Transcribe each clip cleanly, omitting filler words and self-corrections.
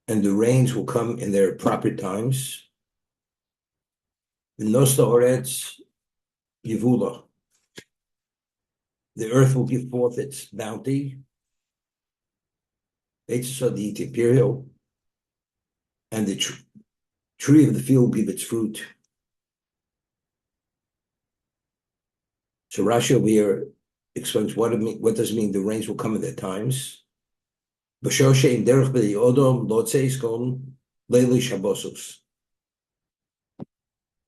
and the rains will come in their proper times. The earth will give forth its bounty. The imperial, and the tree of the field will give its fruit. So Rashi over here explains what does it mean the rains will come at their times. To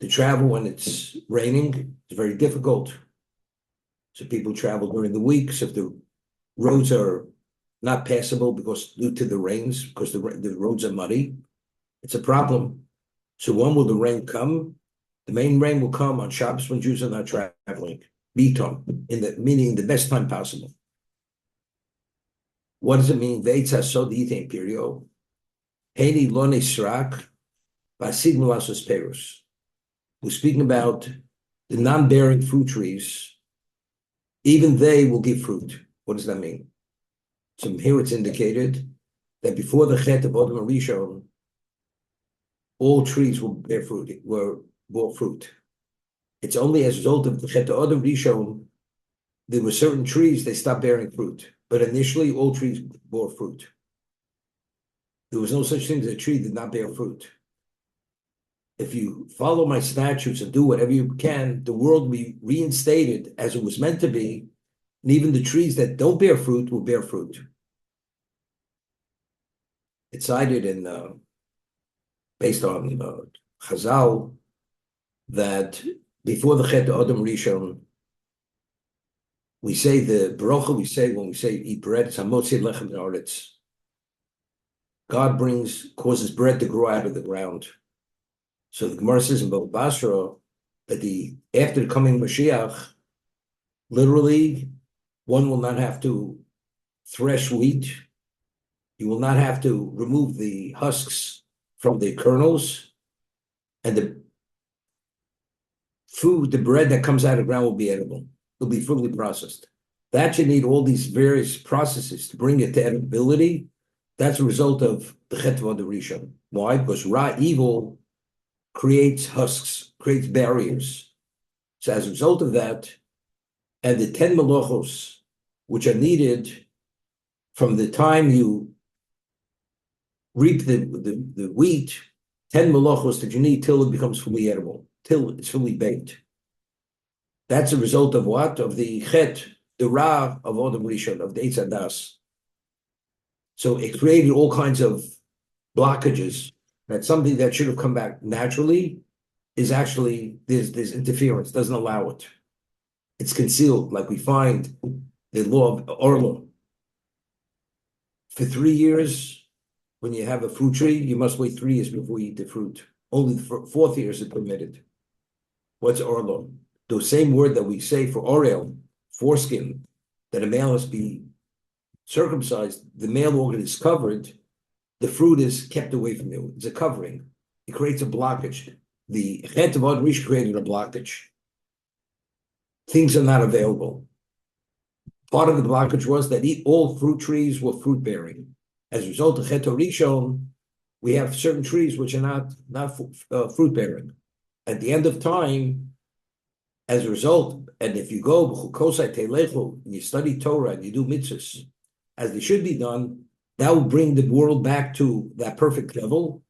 travel when it's raining is very difficult. So people travel during the week. So if the roads are not passable due to the rains, because the roads are muddy, it's a problem. So when will the rain come? The main rain will come on Shabbos when Jews are not traveling. Bitom, meaning the best time possible. What does it mean? Veitza sodite imperio. Heini lone srak vasid mulasos perus. We're speaking about the non-bearing fruit trees. Even they will give fruit. What does that mean? So here it's indicated that before the Chet of Adam Rishon, all trees will bear fruit, bore fruit. It's only as a result of the Chet of Adam Rishon, there were certain trees, they stopped bearing fruit. But initially, all trees bore fruit. There was no such thing as a tree that did not bear fruit. If you follow my statutes and do whatever you can, the world will be reinstated as it was meant to be, and even the trees that don't bear fruit will bear fruit. It's cited based on Chazal, that before the Chet Adam Rishon, we say the bracha when we say eat bread, it's hamotzi lechem haaretz. God causes bread to grow out of the ground. So the Gemara says in BaTorah that after the coming Mashiach, literally, one will not have to thresh wheat. You will not have to remove the husks from the kernels, and the bread that comes out of the ground will be edible. It'll be fully processed. That you need all these various processes to bring it to edibility. That's a result of the Chet of Rishon. Why? Because evil creates husks, creates barriers. So as a result of that, and the 10 melachos, which are needed from the time you reap the wheat, 10 melachos that you need till it becomes fully edible, till it's fully baked. That's a result of what? Of the chet, the ra of Adam Rishon, of the Eitz Hadas. So it created all kinds of blockages. That something that should have come back naturally is actually, there's interference, doesn't allow it. It's concealed, like we find the law of Orlo. For 3 years, when you have a fruit tree, you must wait 3 years before you eat the fruit. Only the 4th year is permitted. What's Orlo? The same word that we say for Orel, foreskin, that a male must be circumcised, the male organ is covered, the fruit is kept away from you. It's a covering. It creates a blockage. The Chet of Adam Rishon created a blockage. Things are not available. Part of the blockage was that all fruit trees were fruit-bearing. As a result of Chet of Rishon, we have certain trees which are not fruit-bearing. At the end of time, as a result, and if you go Bechukosai Teilechu, and you study Torah and you do mitzvahs, as they should be done, that will bring the world back to that perfect level.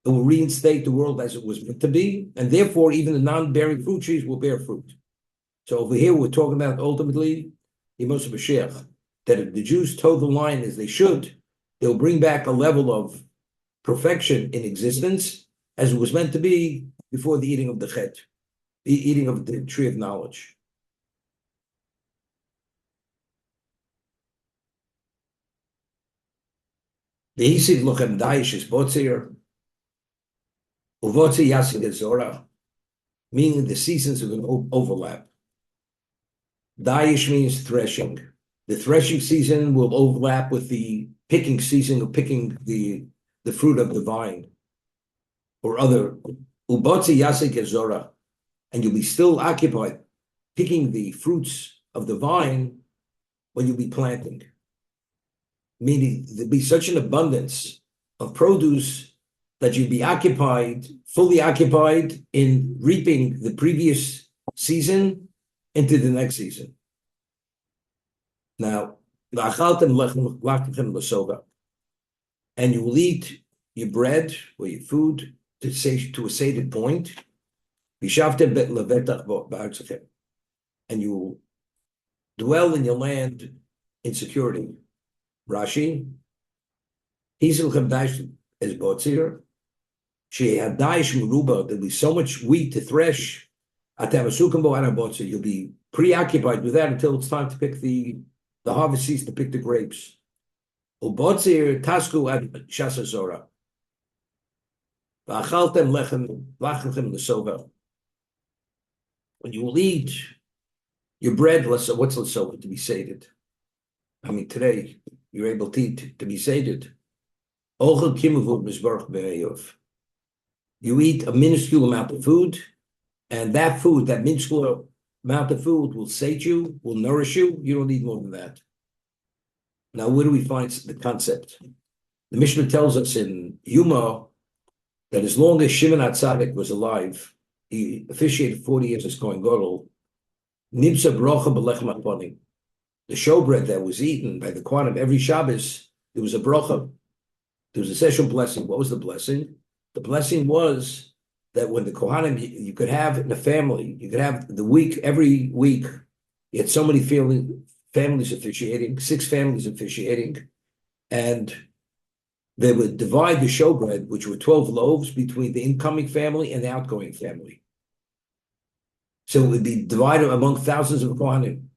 It will reinstate the world as it was meant to be, and therefore even the non-bearing fruit trees will bear fruit. So over here we're talking about ultimately Yemos Mashiach, that if the Jews toe the line as they should, they'll bring back a level of perfection in existence as it was meant to be before the eating of the chet, the eating of the tree of knowledge. The Hisig Lochem Daish is Botzir, Uvotzi Yasig Zora, meaning the seasons are going to overlap. Daish means threshing. The threshing season will overlap with the picking season of picking the fruit of the vine or other. Ubotzi Yasig Zora, and you'll be still occupied picking the fruits of the vine when you'll be planting. meaning there'd be such an abundance of produce that you'd be fully occupied in reaping the previous season into the next season. Now, and you will eat your bread or your food to a sated point, and you will dwell in your land in security. Rashi, as Botzir, there'll be so much wheat to thresh, you'll be preoccupied with that until it's time to pick the harvest season, to pick the grapes. Ubotzir tasku ad shasazora. V'achaltem lechem l'sova. When you will eat your bread, what's l'sova? To be sated. I mean, today you're able to eat to be sated. You eat a minuscule amount of food, and that minuscule amount of food will sate you, will nourish you. You don't need more than that. Now, where do we find the concept? The Mishnah tells us in Yuma that as long as Shimon HaTzadik was alive, he officiated 40 years as Kohen Gadol, Nimsa Brocha B'lechem HaPanim. The showbread that was eaten by the Kohanim every Shabbos, there was a brocha. There was a special blessing. What was the blessing? The blessing was that when the Kohanim, you could have in a family, you could have every week, you had so many families officiating, 6 families officiating, and they would divide the showbread, which were 12 loaves, between the incoming family and the outgoing family. So it would be divided among thousands of Kohanim.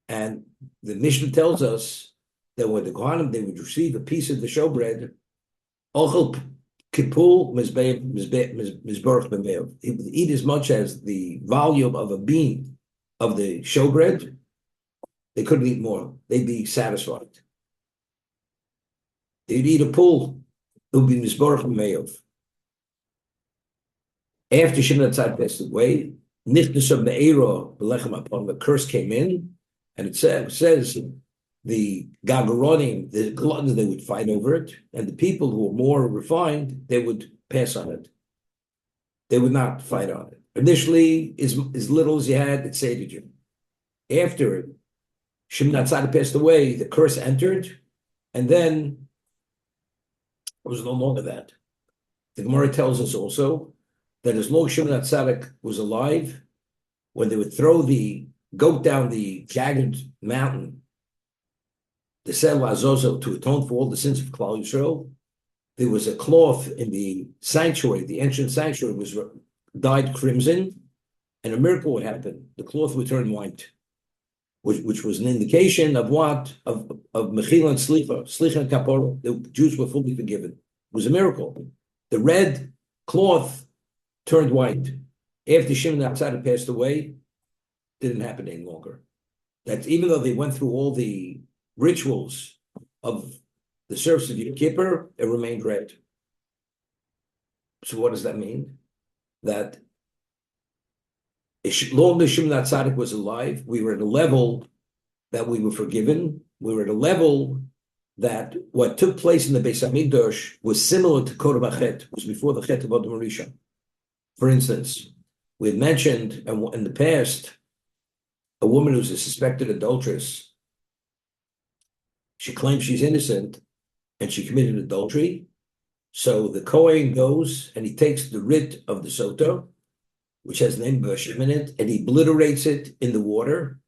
And the Mishnah tells us that when the Kohanim, they would receive a piece of the showbread, Ochel Kipul Mizbarach B'meil. He would eat as much as the volume of a bean of the showbread. They couldn't eat more. They'd be satisfied. They'd eat a pool. It would be Mizbarach B'meil. After Shimon HaTzadik passed away, Nichnas Me'era B'lechem HaPanim, the curse came in, and it says the Gagaronim, the gluttons, they would fight over it, and the people who were more refined, they would pass on it. They would not fight on it. Initially, as little as you had, it sated you. After Shimon HaTzadik passed away, the curse entered, and then it was no longer that. The Gemara tells us also that as long as Shimon HaTzadik was alive, when they would throw the goat down the jagged mountain, the Sel Azozo, to atone for all the sins of Klal Yisrael, there was a cloth in the sanctuary, the ancient sanctuary was dyed crimson, and a miracle would happen. The cloth would turn white, which was an indication of what? Of Mechila and Slicha and Kapora. The Jews were fully forgiven. It was a miracle. The red cloth turned white. After Shimon HaTzadik passed away, didn't happen any longer. That even though they went through all the rituals of the service of Yom Kippur, it remained red. So what does that mean? That as long as Shimon HaTzadik was alive, we were at a level that we were forgiven. We were at a level that what took place in the Beis HaMikdash was similar to Korban HaChet, was before the Chet of Adam Rishon. For instance, we had mentioned in the past a woman who's a suspected adulteress. She claims she's innocent and she committed adultery. So the Kohen goes and he takes the writ of the Sota, which has the name of Hashem in it, and he obliterates it in the water.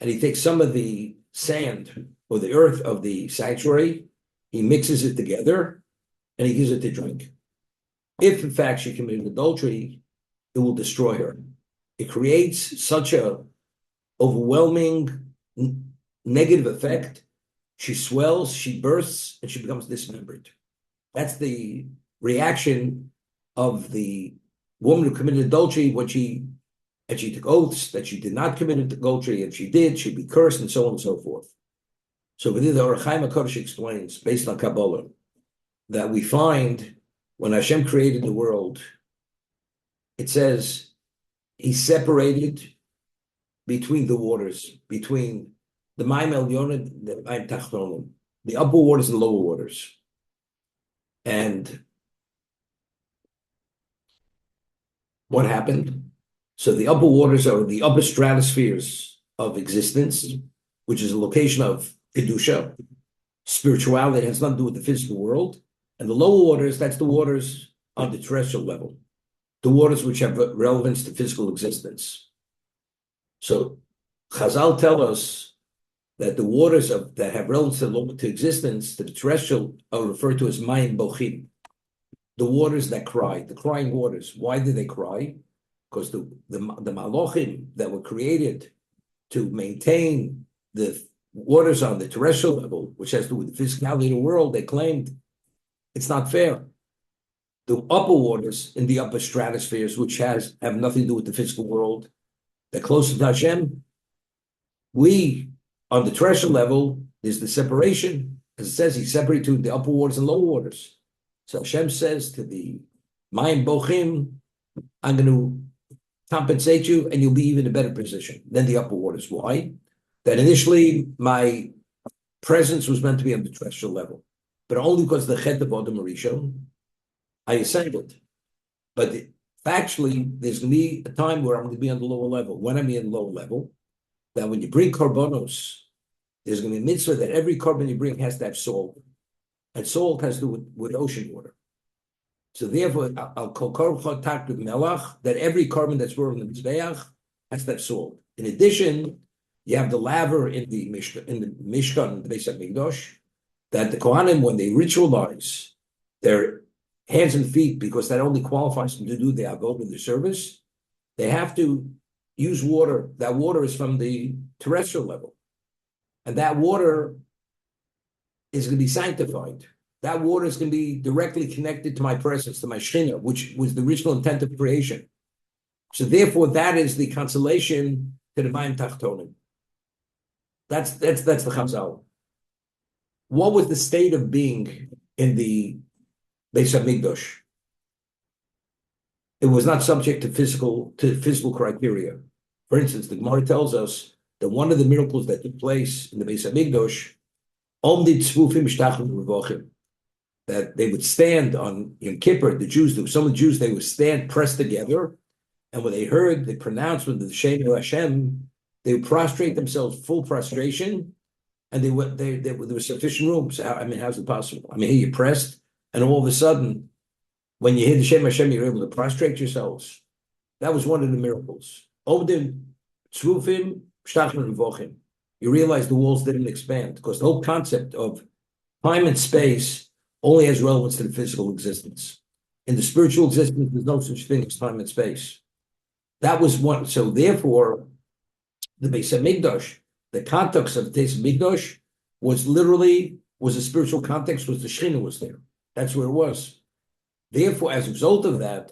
And he takes some of the sand or the earth of the sanctuary, he mixes it together, and he gives it to drink. If in fact she committed adultery, it will destroy her. It creates such a overwhelming negative effect. She swells, she bursts, and she becomes dismembered. That's the reaction of the woman who committed adultery when she took oaths that she did not commit adultery, and she did, she'd be cursed, and so on and so forth. So within the Or Chaim HaKadosh explains, based on Kabbalah, that we find when Hashem created the world, it says he separated between the waters, between the Mayim Elyonim, the Mayim Tachtonim, the upper waters and lower waters. And what happened? So the upper waters are the upper stratospheres of existence, which is a location of Kedusha, spirituality. It has nothing to do with the physical world. And the lower waters, that's the waters on the terrestrial level, the waters which have relevance to physical existence. So Chazal tell us that the waters that have relevance to existence, to the terrestrial, are referred to as mayim bochim, the waters that cry, the crying waters. Why do they cry? Because the malochim that were created to maintain the waters on the terrestrial level, which has to do with the physicality of the world, they claimed it's not fair. The upper waters in the upper stratospheres, which have nothing to do with the physical world, they're closer to Hashem. We, on the terrestrial level, there's the separation. As it says, He separated to the upper waters and lower waters. So Hashem says to the Mayim Bochim, I'm going to compensate you and you'll be even in a better position than the upper waters. Why? That initially my presence was meant to be on the terrestrial level, but only because of the Chet of Adam Rishon, I ascended. But factually, there's going to be a time where I'm going to be on the lower level. When I'm in the lower level, that when you bring korbanos, there's going to be a mitzvah that every korban you bring has to have salt. And salt has to do with ocean water. So therefore, I'll call korban with melach, that every korban that's brought in the mizbeach has to have salt. In addition, you have the laver in the Mishkan, in the Beis HaMikdash, that the Kohanim, when they ritualize their hands and feet, because that only qualifies them to do the avodah, the service, they have to use water. That water is from the terrestrial level. And that water is going to be sanctified. That water is going to be directly connected to my presence, to my Shekhinah, which was the original intent of creation. So therefore, that is the consolation to the Mayim Tachtonim. That's the Chazal. What was the state of being in the Beis HaMikdash? It was not subject to physical criteria. For instance, the Gemara tells us that one of the miracles that took place in the Beis HaMikdash, that they would stand on Yom Kippur, some of the Jews, they would stand pressed together, and when they heard the pronouncement of the Shem of Hashem, they would prostrate themselves, full prostration, and there was sufficient room. So, how's it possible? Here you're pressed, and all of a sudden, when you hear the Shem Hashem, you're able to prostrate yourselves. That was one of the miracles. You realize the walls didn't expand, because the whole concept of time and space only has relevance to the physical existence. In the spiritual existence, there's no such thing as time and space. That was one. So therefore, the Beis HaMikdash, the context of the Beis HaMikdash was a spiritual context, was the Shekhinah was there. That's where it was. Therefore, as a result of that,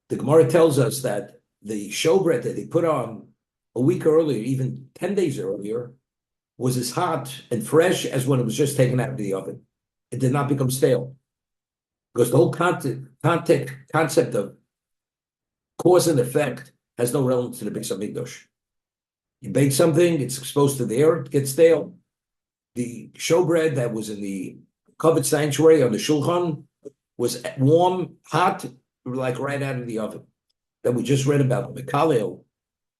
the Gemara tells us that the showbread that they put on a week earlier, even 10 days earlier, was as hot and fresh as when it was just taken out of the oven. It did not become stale. Because the whole concept of cause and effect has no relevance to the Beis HaMikdash. You bake something, it's exposed to the air, it gets stale. The showbread that was in the covered sanctuary on the shulchan was warm, hot, like right out of the oven. That we just read about. Mikalel,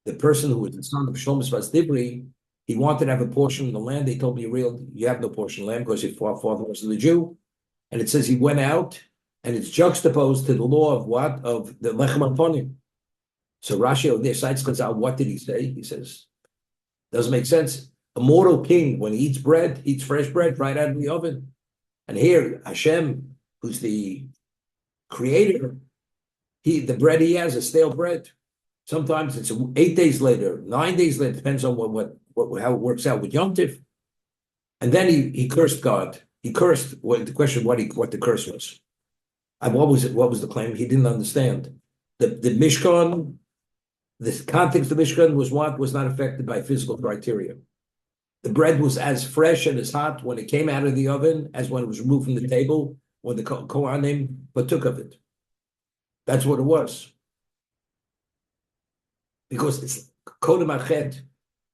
the person who was the son of Shlomo Sfas Dibri, he wanted to have a portion of the land. They told me, you have no portion of land because your father wasn't a Jew. And it says he went out, and it's juxtaposed to the law of what? Of the Lechem Aponim. So Rashi on their sides comes out, what did he say? He says, doesn't make sense. A mortal king, when he eats fresh bread right out of the oven. And here, Hashem, who's the creator, the bread he has is stale bread. Sometimes it's 8 days later, 9 days later, depends on how it works out with Yom Tiv. And then he cursed God. He cursed. The question what the curse was. And what was it? What was the claim? He didn't understand. The Mishkan, the context of Mishkan was not affected by physical criteria. The bread was as fresh and as hot when it came out of the oven as when it was removed from the table when the Kohanim partook of it. That's what it was. Because it's Kodem Achet,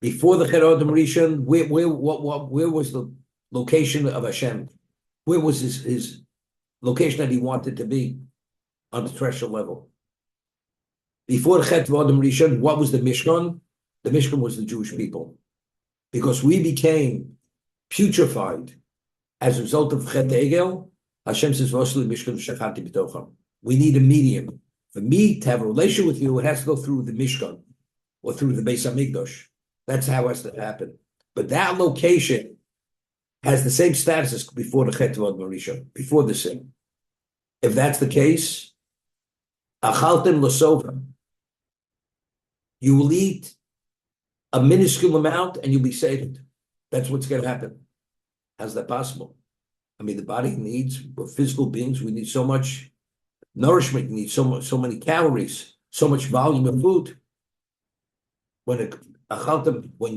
Before the Chet Adam Rishon, where was the location of Hashem? Where was his location that he wanted to be on the threshold level? Before the Chet Adam Rishon, what was the Mishkan? The Mishkan was the Jewish people. Because we became putrefied as a result of Chet Egel, Hashem says, we need a medium. For me to have a relation with you, it has to go through the Mishkan or through the Beis HaMikdash. That's how it has to happen. But that location has the same status as before the Chet V'Od Marisha, before the sin. If that's the case, Achaltem L'Sova, you will eat a minuscule amount and you'll be sated. That's what's going to happen. How's that possible? I mean, the body needs, we're physical beings, we need so much nourishment, you need so many calories, so much volume of food. When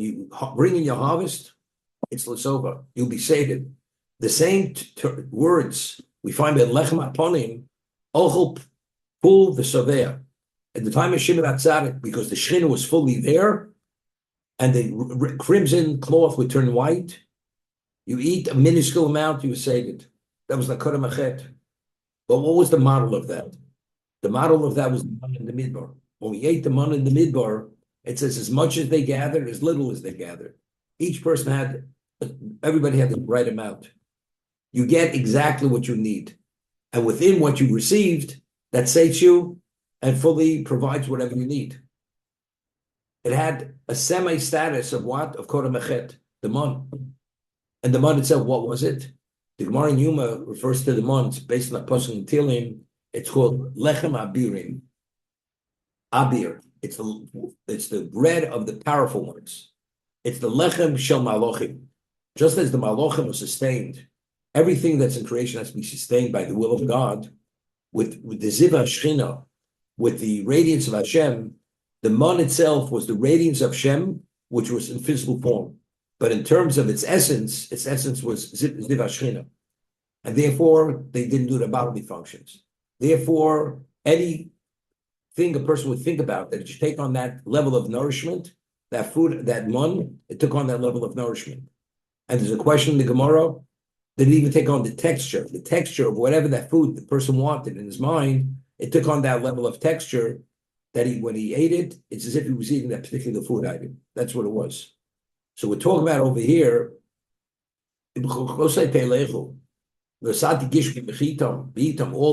you bring in your harvest, it's L'Sova. You'll be sated. The same words we find in Lechem Aponim, Ochel Pul V'Sovea. At the time of Shimon HaTzadik, because the Shechina was fully there, and the crimson cloth would turn white, you eat a minuscule amount, you were sated. That was the Kodem Achet. But what was the model of that? The model of that was the man in the Midbar. When we ate the man in the Midbar, it says as much as they gathered, as little as they gathered. Each person everybody had the right amount. You get exactly what you need. And within what you received, that sates you and fully provides whatever you need. It had a semi-status of what? Of Kodem Achet, the man. And the man itself, what was it? The Gemara in Yuma refers to the man. It's based on a pesukim in Tilim. It's called Lechem Abirim. Abir. It's the bread of the powerful ones. It's the Lechem Shel Malochim. Just as the Malochim are sustained, everything that's in creation has to be sustained by the will of God, with the Ziva Shechina, with the radiance of Hashem. The man itself was the radiance of Hashem, which was in physical form. But in terms of its essence was Ziva Shechina. And therefore, they didn't do the bodily functions. Therefore, anything a person would think about, that it should take on that level of nourishment, that food, that man, it took on that level of nourishment. And there's a question in the Gemara, did it even take on the texture of whatever that food the person wanted in his mind, it took on that level of texture that when he ate it, it's as if he was eating that particular food item. That's what it was. So we're talking about over here, all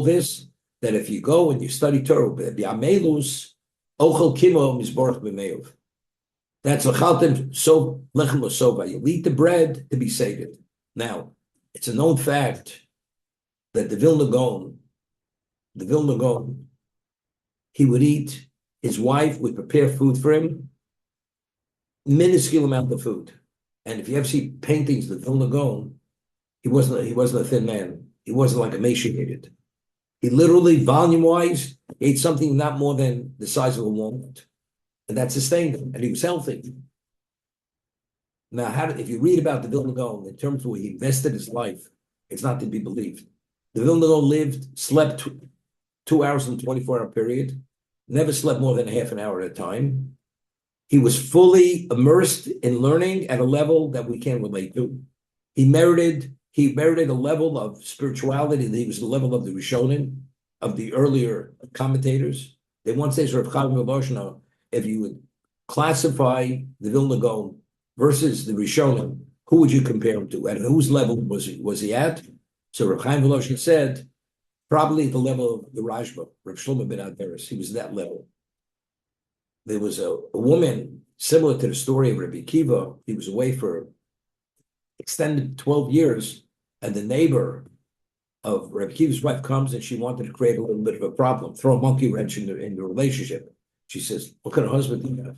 this, that if you go and you study Torah, Ameilus BaTorah, that's lechem l'sova. You eat the bread to be sated. Now, it's a known fact that the Vilna Gaon, he would eat, his wife would prepare food for him, minuscule amount of food. And if you ever see paintings of Vilna Gaon, he wasn't a thin man. He wasn't like emaciated. He literally, volume-wise, ate something not more than the size of a walnut. And that sustained him, and he was healthy. Now, if you read about the Vilna Gaon, in terms of where he invested his life, it's not to be believed. The Vilna Gaon slept 2 hours in a 24-hour period, never slept more than a half an hour at a time. He was fully immersed in learning at a level that we can't relate to. He merited a level of spirituality that he was the level of the Rishonim, of the earlier commentators. They once say, Rav Kalatsky, if you would classify the Vilna Gaon versus the Rishonim, who would you compare him to? At whose level was he at? So Rav Chaim Voloshin said, probably at the level of the Rashba, Rav Shlomo ben Adveris. He was that level. There was a woman, similar to the story of Rabbi Akiva. He was away for extended 12 years, and the neighbor of Rabbi Akiva's wife comes, and she wanted to create a little bit of a problem, throw a monkey wrench in the relationship. She says, what kind of husband do you have?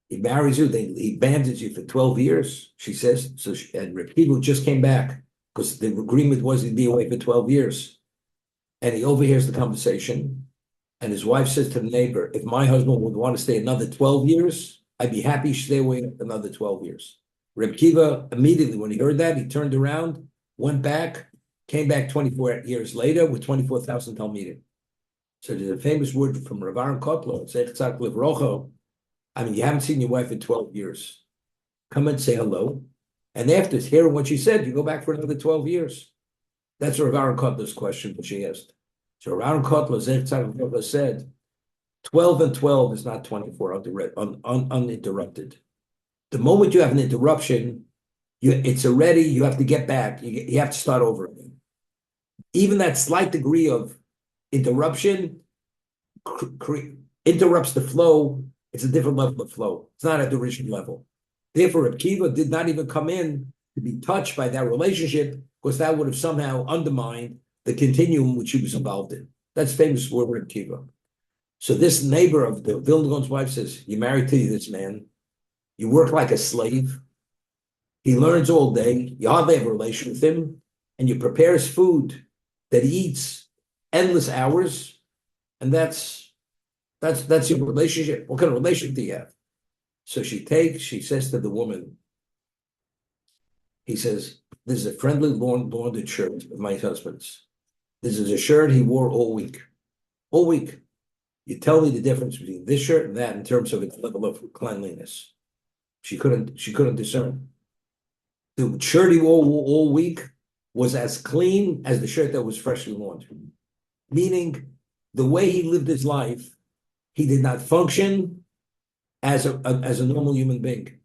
He marries you, he abandons you for 12 years, she says. And Rabbi Akiva just came back, because the agreement was he'd be away for 12 years. And he overhears the conversation, and his wife says to the neighbor, if my husband would want to stay another 12 years, I'd be happy to stay away another 12 years. Reb Kiva, immediately when he heard that, he turned around, went back, came back 24 years later with 24,000 Talmidim. So there's a famous word from Rav Aaron Kotler, Zech Tzak Livrocho, I mean, you haven't seen your wife in 12 years. Come and say hello. And after hearing what she said, you go back for another 12 years. That's Rav Aaron Kotler's question that she asked. So Rav Aaron Kotler said, 12 and 12 is not 24 uninterrupted. The moment you have an interruption, it's already, you have to get back. You have to start over again. Even that slight degree of interruption interrupts the flow. It's a different level of flow. It's not at the original level. Therefore, Reb Kiva did not even come in to be touched by that relationship, because that would have somehow undermined the continuum which he was involved in. That's famous for Reb Kiva. So this neighbor of the Vilna Gaon's wife says, you're married to this man, you work like a slave, he learns all day, you hardly have a relation with him, and you prepare his food that he eats endless hours, and that's your relationship. What kind of relationship do you have? So she says to the woman, he says, this is a friendly laundered shirt of my husband's. This is a shirt he wore all week. All week. You tell me the difference between this shirt and that in terms of its level of cleanliness. She couldn't discern. The shirt he wore all week was as clean as the shirt that was freshly laundered. Meaning, the way he lived his life, he did not function as a normal human being.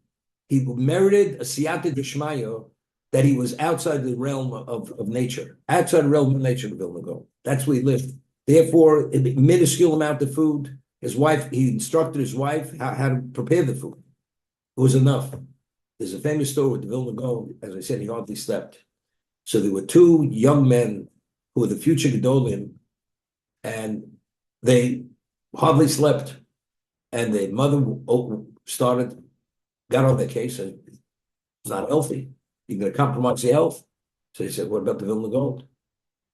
He merited a siyata d'shmaya that he was outside the realm of nature, outside the realm of nature of Vilna Gaon. That's where he lived. Therefore, a minuscule amount of food, he instructed his wife how to prepare the food. It was enough. There's a famous story with the Vilna Gaon. As I said, he hardly slept. So there were two young men who were the future Gedolim, and they hardly slept. And the mother got on their case, and it's not healthy. You're going to compromise your health. So he said, what about the Vilna Gaon?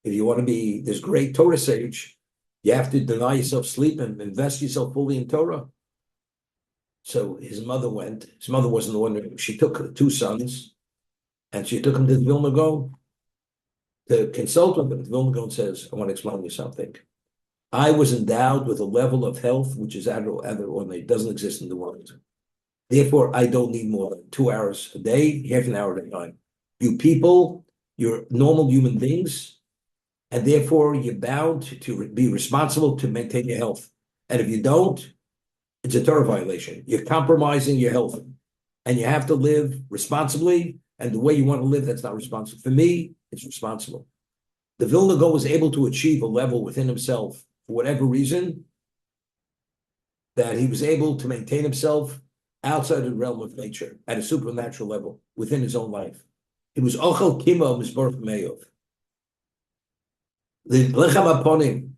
If you want to be this great Torah sage, you have to deny yourself sleep and invest yourself fully in Torah. So his mother went. His mother wasn't the one. She took two sons, and she took them to the Vilna Gaon to consult with them. The Vilna Gaon says, I want to explain to you something. I was endowed with a level of health which is ordinary. It doesn't exist in the world. Therefore, I don't need more than 2 hours a day, half an hour at a time. You people, you're normal human beings, and therefore you're bound to be responsible to maintain your health. And if you don't, it's a Torah violation. You're compromising your health, and you have to live responsibly. And the way you want to live, that's not responsible. For me, it's responsible. The Vilna Gaon was able to achieve a level within himself, for whatever reason, that he was able to maintain himself outside the realm of nature at a supernatural level within his own life. It was Ochel Kimo Mizborch Me'ov. The Lechem Aponim.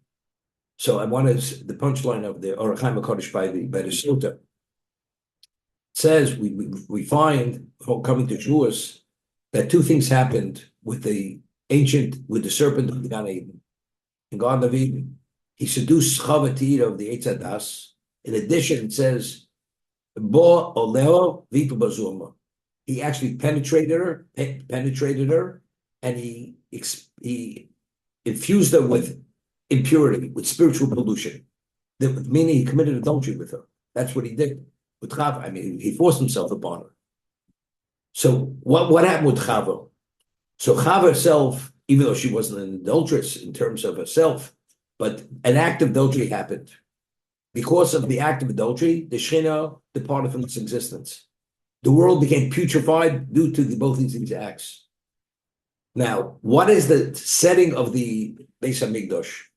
So I wanted the punchline of the Orach Chaim HaKodesh by the Sota. Says we find, coming to Jews, that two things happened with the serpent of the Gan Eden. In Garden of Eden, he seduced Chava to eat of the Eitz Hadas. In addition, it says, Bo Oleo Vitu Bazuma. He actually penetrated her, and he infused her with impurity, with spiritual pollution. Meaning he committed adultery with her. That's what he did with Chava. I mean, he forced himself upon her. So what happened with Chava? So Chava herself, even though she wasn't an adulteress in terms of herself, but an act of adultery happened. Because of the act of adultery, the Shekhinah departed from its existence. The world became putrefied due to both these acts. Now, what is the setting of the Beis HaMikdash?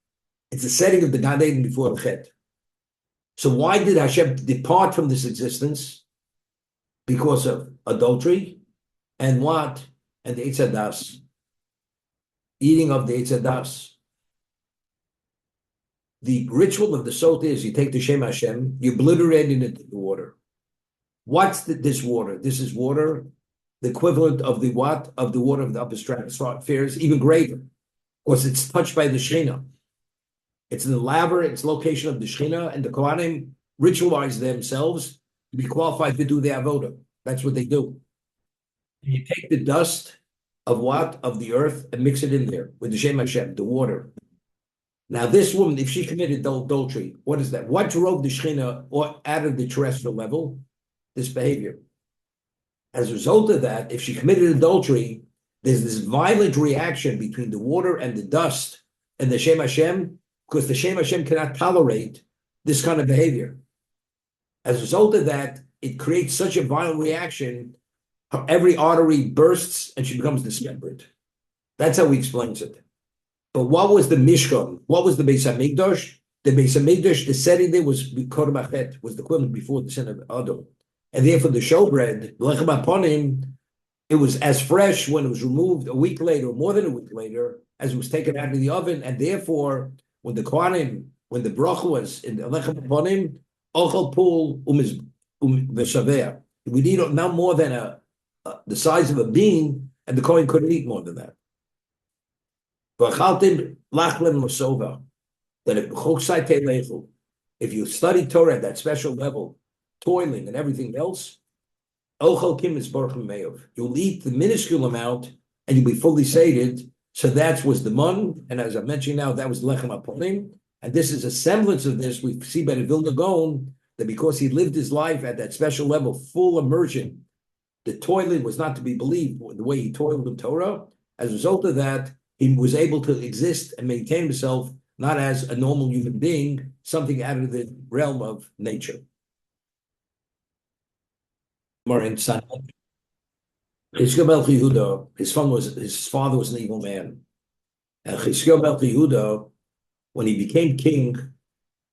It's the setting of the Gan Eden before the Chet. So why did Hashem depart from this existence? Because of adultery and what? And the Eitz Hadas. Eating of the Eitz Hadas. The ritual of the Sota is you take the Shem Hashem, you obliterate it into the water. What's this water? This is water, the equivalent of the what? Of the water of the upper stratospheres, even greater. Because it's touched by the Shekhinah. It's an elaborate location of the Shekhinah, and the Kohanim ritualize themselves to be qualified to do the avodah. That's what they do. You take the dust of what? Of the earth and mix it in there with the Shem Hashem, the water. Now, this woman, if she committed adultery, what is that? What drove the Shekhinah or out of the terrestrial level? This behavior. As a result of that, if she committed adultery, there's this violent reaction between the water and the dust and the Shem Hashem, because the Shem Hashem cannot tolerate this kind of behavior. As a result of that, it creates such a violent reaction, every artery bursts and she becomes dismembered. That's how he explains it. But what was the Mishkan? What was the Beis HaMikdash? The Beis HaMikdash, the setting there was Korban Machet, was the equivalent before the sin of Adam. And therefore the showbread, Lechem HaPonim, it was as fresh when it was removed a week later, or more than a week later, as it was taken out of the oven. And therefore, when the Kohanim, when the bracha was in the Lechem HaPonim, Ochel Pul V'Shaveh. We need not more than the size of a bean, and the Kohen couldn't eat more than that. That if you study Torah at that special level, toiling and everything else, you'll eat the minuscule amount and you'll be fully sated. So that was the mun, and as I mentioned now, that was lechem haponim. And this is a semblance of this. We see by the Vilna Gaon that because he lived his life at that special level, full immersion, the toiling was not to be believed the way he toiled in Torah. As a result of that, he was able to exist and maintain himself not as a normal human being, something out of the realm of nature. His father was an evil man. And Chizkiyahu Melech Yehuda, when he became king,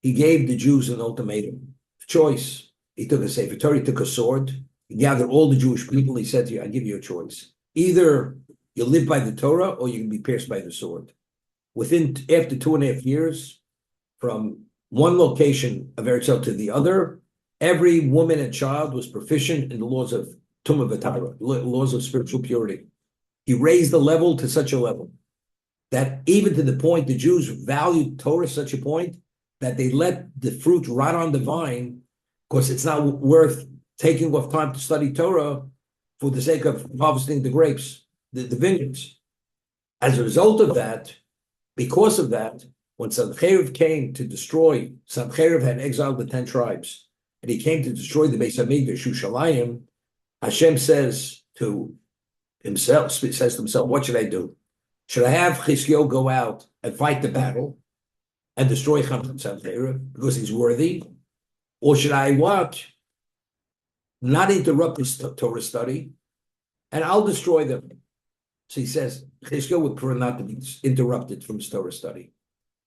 he gave the Jews an ultimatum, a choice. He took a Sefer Torah, he took a sword, he gathered all the Jewish people, he said to you, I give you a choice. Either you live by the Torah or you can be pierced by the sword. After 2.5 years, from one location of Eretz Yisrael to the other, every woman and child was proficient in the laws of Tumah V'Tara, laws of spiritual purity. He raised the level to such a level that even to the point the Jews valued Torah to such a point that they let the fruit rot on the vine because it's not worth taking off time to study Torah for the sake of harvesting the grapes, the vineyards. As a result of that, because of that, when Sancheiriv came to destroy, Sancheiriv had exiled the 10 tribes, and he came to destroy the Beis HaMikdash, Yerushalayim. Hashem says to himself, what should I do? Should I have Chizkiyahu go out and fight the battle and destroy Sancheiriv because he's worthy? Or should I watch, not interrupt his Torah study, and I'll destroy them? So he says, Chizkiyahu would prefer not to be interrupted from his Torah study.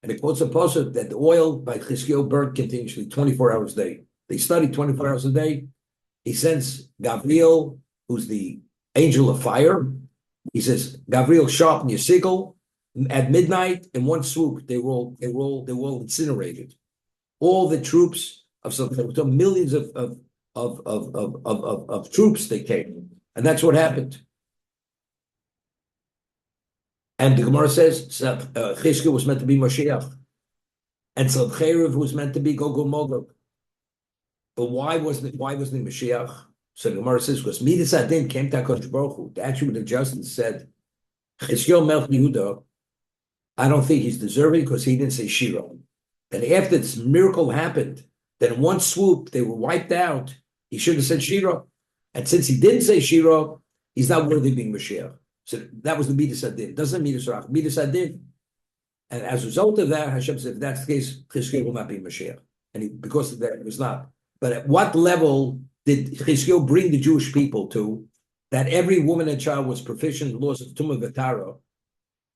And it quotes a pasuk that the oil by Chizkiyahu burned continuously 24 hours a day. They studied 24 hours a day. He sends Gabriel, who's the angel of fire. He says, Gabriel, sharpen your sickle. At midnight, in one swoop, they were all incinerated. All the troops of millions of troops they came, and that's what happened. And the Gemara says Chizkiyahu was meant to be Mashiach, and Sancheiriv was meant to be Gog Magog. But why wasn't he Mashiach? So the Gemara says because Midas Adin came to HaKadosh Baruch Hu. The attribute of justice said, Chizkiyahu Melech Yehuda, I don't think he's deserving because he didn't say Shira. And after this miracle happened, then in one swoop they were wiped out. He should have said Shira, and since he didn't say Shira, he's not worthy of being Mashiach. So that was the Midas Adin. Doesn't Midas Rach, Midas Adin. And as a result of that, Hashem said, if that's the case, Chizkiyahu will not be Mashiach. And because of that, it was not. But at what level did Chizkiyahu bring the Jewish people to that every woman and child was proficient in the laws of Tumah V'Tara,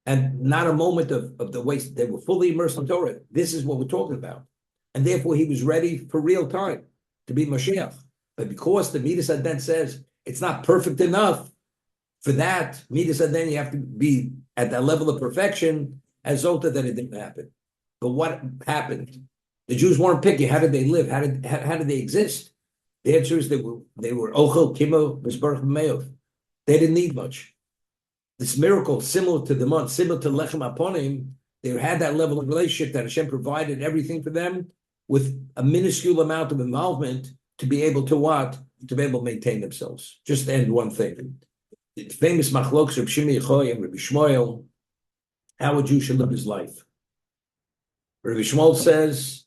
and not a moment of the waste? They were fully immersed in Torah. This is what we're talking about. And therefore, he was ready for real time to be Mashiach. But because the Midas Adin says it's not perfect enough, for that, Midas Adin, you have to be at that level of perfection, as Zolta, that it didn't happen. But what happened? The Jews weren't picky. How did they live? How did they exist? The answer is they were Ochel, Kimo, Mizbarach, Meov. They didn't need much. This miracle, similar to the month, similar to Lechem Aponim, they had that level of relationship that Hashem provided everything for them with a minuscule amount of involvement to be able to what? To be able to maintain themselves. Just to end one thing. The famous Machlokes of Shimi Yechoy and Rabbi Shmuel, how a Jew should live his life. Rabbi Shmuel says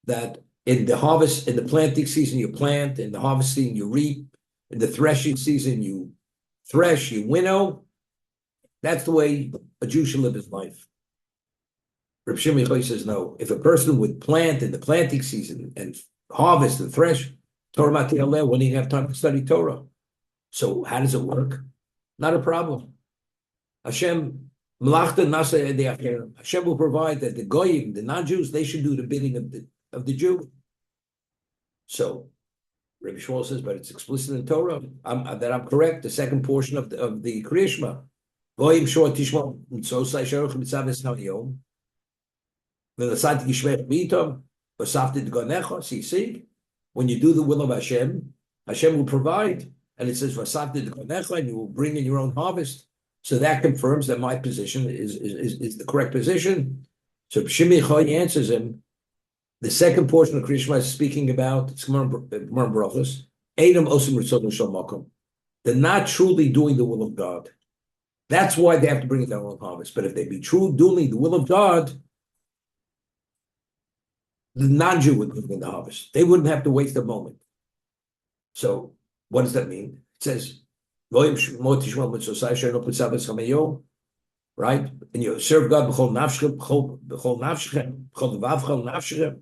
that in the harvest, in the planting season, you plant, in the harvesting, you reap, in the threshing season, you thresh, you winnow. That's the way a Jew should live his life. Reb Shimon Yochai says no. If a person would plant in the planting season and harvest and thresh, Torah Matiyaleh, wouldn't even have time to study Torah. So how does it work? Not a problem. Hashem Hashem will provide that the goyim, the non-Jews, they should do the bidding of the Jew. So Rabbi Shmuel says, but it's explicit in Torah. That I'm correct. The second portion of the Kriyashma. Goyim shor tishma mitzvosai sharuch mitzaves hayom. V'lasati gishmech b'itom v'safti d'gonecha. See, when you do the will of Hashem, Hashem will provide, and it says v'safti d'gonecha, and you will bring in your own harvest. So that confirms that my position is the correct position. So Shimon Yochai answers him. The second portion of Kriyashma is speaking about it's Gemara Brachos. Edom osim ritzon shel makom. They're not truly doing the will of God. That's why they have to bring in their own harvest. But if they be true doing the will of God, the non-Jew would bring in the harvest. They wouldn't have to waste a moment. So what does that mean? It says, right? And you serve God b'chol nafshechem, b'chol nafshechem.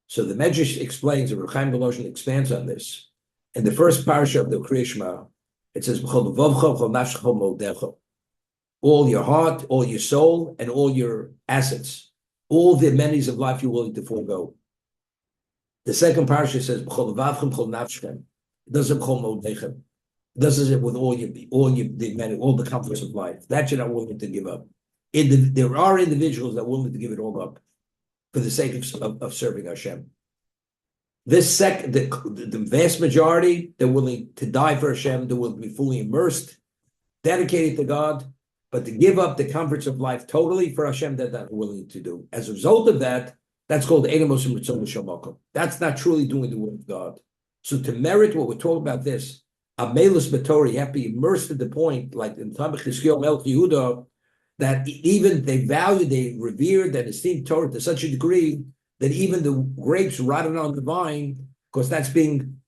So the Medrash explains, the Reb Chaim Volozhin expands on this. In the first parasha of the Kriyashma, it says, b'chol levavcha, b'chol nafshecha, modecha. All your heart, all your soul, and all your assets. All the amenities of life you're willing to forego. The second parasha says, b'chol levavcha, b'chol nafshechem. It doesn't b'chol modechem. Does it with all the comforts of life. That you're not willing to give up. There are individuals that are willing to give it all up for the sake of serving Hashem. The vast majority, they're willing to die for Hashem. They're willing to be fully immersed, dedicated to God, but to give up the comforts of life totally for Hashem, they're not willing to do. As a result of that, that's called Eidem Osim Ritzon L'Shel Makom. That's not truly doing the will of God. So to merit what we're talking about this, Ameilus BaTorah, you have to be immersed to the point, like in Tamich Chizkiel Melch Yehuda, that even they revered and esteemed Torah to such a degree that even the grapes rotted on the vine, because that's being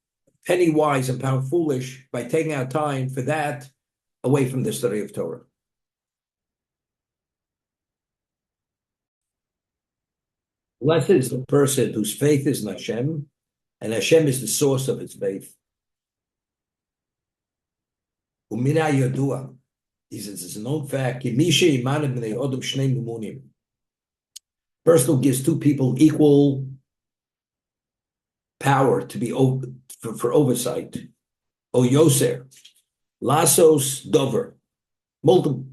penny wise and pound foolish by taking out time for that away from the study of Torah. Blessed is the person whose faith is in Hashem, and Hashem is the source of his faith. Umina Yodua. He says it's an old fact. Person who gives two people equal power to be for oversight. O Yoser, Lasos Dover, multiple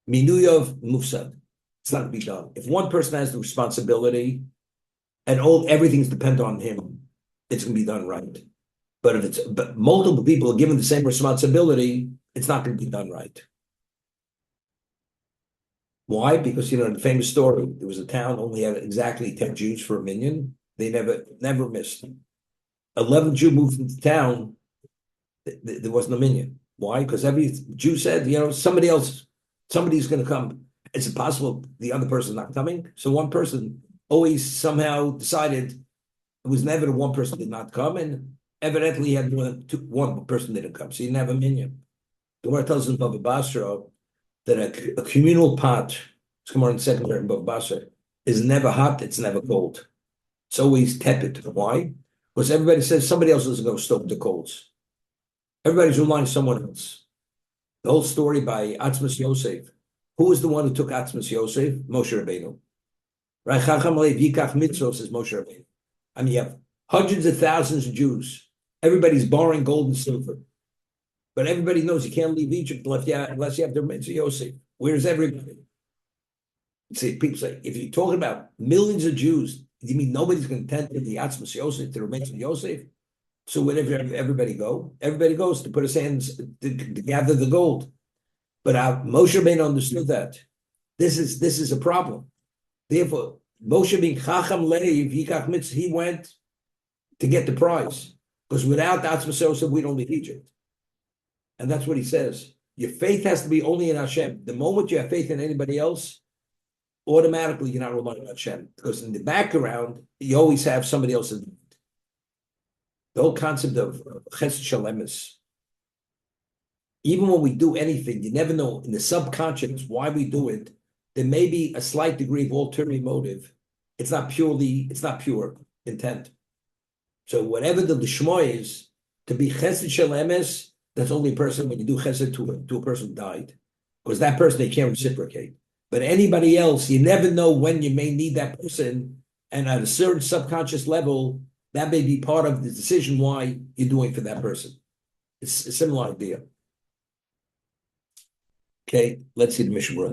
Minuyov Mufsad. It's not to be done. If one person has the responsibility and everything's dependent on him, it's going to be done right. But if multiple people are given the same responsibility, it's not going to be done right. Why? Because, the famous story, there was a town only had exactly 10 Jews for 1 million. They never missed. 11 Jews moved into town, there wasn't 1 million. Why? Because every Jew said, somebody's going to come. Is it possible the other person's not coming? So one person always somehow decided it was never one person did not come, and evidently he had more than one person didn't come. So he didn't have 1 million. The Gemara tells us in Bava Basra that a communal pot, it's Gemara in the second part in Bava Basra, is never hot, it's never cold. It's always tepid. Why? Because everybody says somebody else is going to stoke the coals. Everybody's relying on someone else. The whole story by Atzmas Yosef. Who was the one who took Atzmas Yosef? Moshe Rabbeinu. Right? Chacham Lev Yikach Mitzvot says Moshe Rabbeinu. I mean, you have hundreds of thousands of Jews. Everybody's borrowing gold and silver. But everybody knows you can't leave Egypt unless you have the Mitzvah Yosef. Where's everybody? See, people say, if you're talking about millions of Jews, you mean nobody's going to tend to the Atzmas Yosef, to the Mitzvah Yosef? So wherever everybody go? Everybody goes to put his hands to gather the gold. But Moshe Rabbeinu understood that. This is a problem. Therefore, Moshe being Chacham Leiv, Yikach Mitzvah, he went to get the prize. Because without Atzmas Yosef, we don't leave Egypt. And that's what he says. Your faith has to be only in Hashem. The moment you have faith in anybody else, automatically you're not relying on Hashem, because in the background you always have somebody else. The whole concept of chesed shalemis. Even when we do anything, you never know in the subconscious why we do it. There may be a slight degree of ulterior motive. It's not pure intent. So whatever the lishma is, to be chesed shalemis, that's only a person when you do chesed to a person who died, because that person they can't reciprocate. But anybody else, you never know when you may need that person, and at a certain subconscious level, that may be part of the decision why you're doing for that person. It's a similar idea. Okay, let's see the Mishnah.